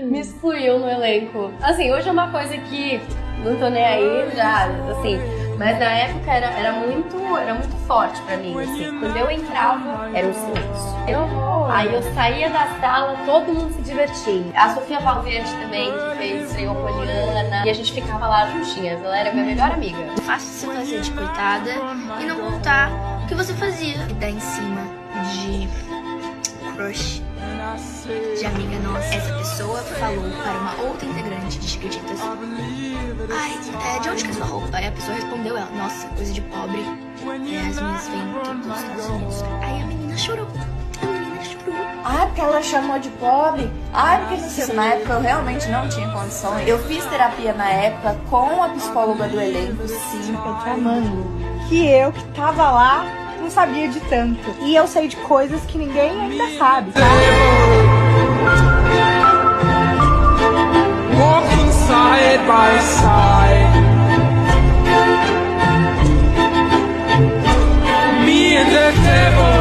me excluiu no elenco. Assim, hoje é uma coisa que não tô nem aí já, assim, mas na época era muito forte pra mim, assim. Quando eu entrava, era um silêncio. Aí eu saía da sala, todo mundo se divertia. A Sofia Valverde também, que fez estreou Poliana, e a gente ficava lá juntinhas, ela era minha melhor amiga. Fácil se fazer de coitada e não contar o que você fazia. E dar em cima de crush, de amiga nossa. Essa pessoa falou para uma outra integrante de Chiquititas: ai, de onde que é sua roupa? Aí a pessoa respondeu, ela: nossa, coisa de pobre. As minhas vêm dos Estados Unidos. Aí a menina chorou. Ah, porque ela chamou de pobre. Ah, porque não sei. Na época eu realmente não tinha condições. Eu fiz terapia na época com a psicóloga do elenco, sim. Eu tô amando que eu que tava lá não sabia de tanto. E eu sei de coisas que ninguém ainda sabe, sabe? Walking side by side, me and the devil.